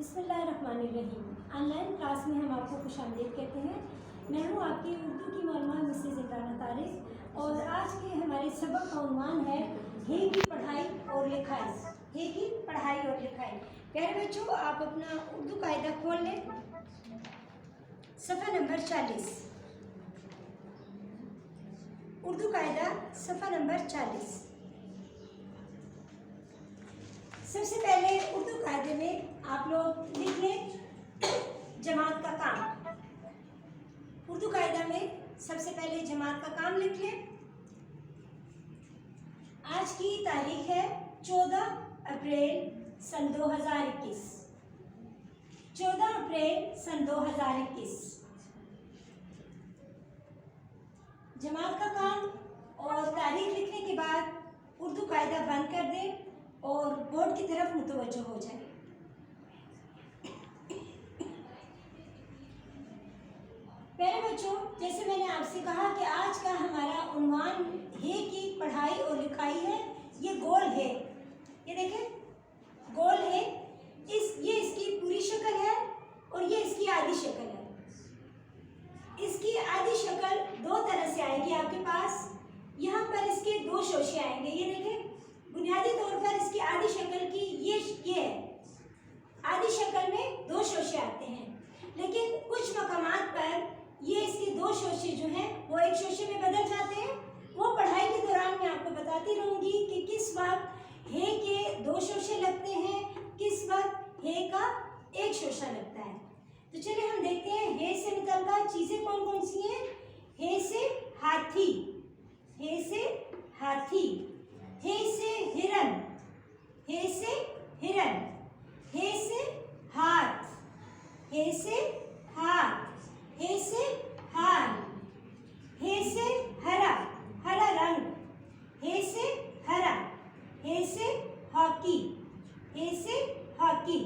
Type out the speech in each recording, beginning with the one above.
बिस्मिल्लाहिर्रहमानिर्रहीम। Online class में हम आपको खुशामदीद कहते हैं। मैं हूँ आपकी उर्दू की मौलमा मिसेज़ इमराना तारिक और आज के हमारे सबक का उन्वान है हे की पढ़ाई और लिखाई। हे की पढ़ाई और लिखाई। प्यारे बच्चों, आप अपना उर्दू कायदा खोल लें, सफ़ा नंबर 40। उर्दू कायदा सफ़ा नंबर 40। सबसे पहले उर्दू कायदे में आप लोग लिख लें जमात का काम। उर्दू कायदा में सबसे पहले जमात का काम लिख लें। आज की तारीख है 14 अप्रैल सन 2021। 14 अप्रैल सन 2021। जमात का काम और तारीख लिखने के बाद उर्दू कायदा बंद कर दें और बोर्ड की तरफ मुतवज्जो हो जाए। प्यारे बच्चों, जैसे मैंने आपसे कहा कि आज का हमारा उन्वान हे की पढ़ाई और लिखाई है। ये गोल है, ये देखें गोल है। ये इसकी पूरी शक्ल है और ये इसकी आधी शक्ल है। इसकी आधी शक्ल दो तरह से आएगी आपके पास। यहाँ पर इसके दो शोशे आएंगे, ये देखें। बुनियादी तौर पर इसकी आधी शक्ल की ये है। आधी शक्ल में दो शोशे आते हैं, लेकिन कुछ मकामात पर ये इसके दो शोशे जो हैं वो एक शोशे में बदल जाते हैं। वो पढ़ाई के दौरान मैं आपको बताती रहूँगी कि किस वक्त हे के दो शोशे लगते हैं, किस वक्त हे का एक शोशा लगता है। तो चलिए हम देखते हैं हे से मुतल्लिक़ चीज़ें कौन कौन सी हैं। हे से हाथी, हे से हाथी। हे से हिरन, हे से हिरन। हे से हाथ, हे से हाथ। हे से हार, हे से हरा, हरा रंग। हे से हरा, हे से हॉकी, हे से हॉकी।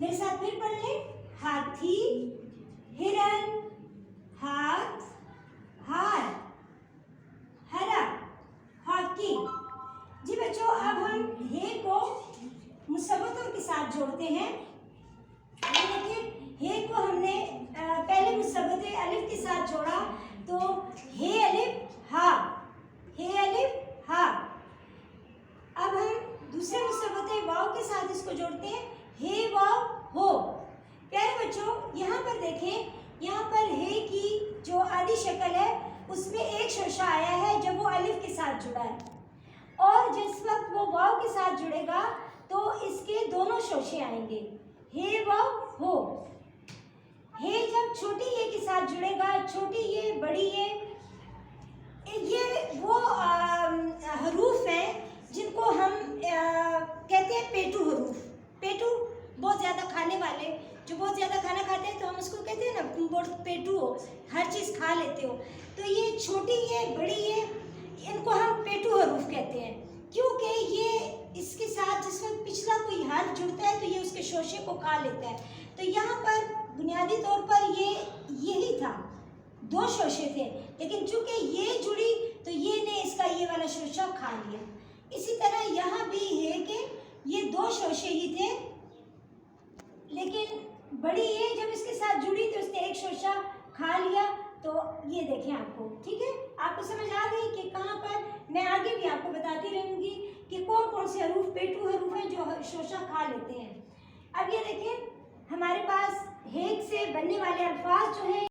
मेरे साथ फिर पढ़ लें। हाथी, हिरन, हाथ, हार, हरा, हॉकी। जी बच्चों, अब हम हे को मुसव्वतों के साथ जोड़ते हैं। देखिए, हे को हमने पहले मुसव्वते अलिफ के साथ जोड़ा, तो हे अलिफ हा, हे अलिफ हा। अब हम दूसरे मुसव्वते वाव के साथ इसको जोड़ते हैं, हे वाव हो। प्यारे बच्चों, यहाँ पर देखें, यहाँ पर हे की जो आधी शक्ल है उसमें एक शोशा आया है जब वो अलिफ के साथ जुड़ा है, और जिस वक्त वो वाव के साथ जुड़ेगा तो इसके दोनों शोशे आएंगे, हे वाव हो। हे जब छोटी ये के साथ जुड़ेगा, छोटी ये बड़ी ये वो हरूफ हैं जिनको हम कहते हैं पेटू हरूफ। पेटू बहुत ज़्यादा खाने वाले, जो बहुत ज़्यादा खाना खाते हैं तो हम उसको कहते हैं ना बहुत पेटू हो, हर चीज़ खा लेते हो। तो ये छोटी ये बड़ी ये, इनको हम पेटू हरूफ कहते हैं, क्योंकि ये इसके साथ जिस वक्त पिछला कोई हर्फ जुड़ता है तो ये उसके शोशे को खा लेता है। तो यहाँ पर बुनियादी तौर पर ये यही था, दो शोशे थे, लेकिन चूंकि ये जुड़ी तो ये ने इसका ये वाला शोशा खा लिया। इसी तरह यहाँ भी है कि ये दो शोशे ही थे, लेकिन बड़ी ये जब इसके साथ जुड़ी तो इसने एक शोशा खा लिया। तो ये देखें आपको, ठीक है, आपको समझ आ गई कि कहाँ पर। मैं आगे भी आपको बताती रहूँगी कि कौन कौन से हरूफ पेटू हरूफ हैं जो शोशा खा लेते हैं। अब ये देखें, हमारे पास हे से बनने वाले अल्फाज जो हैं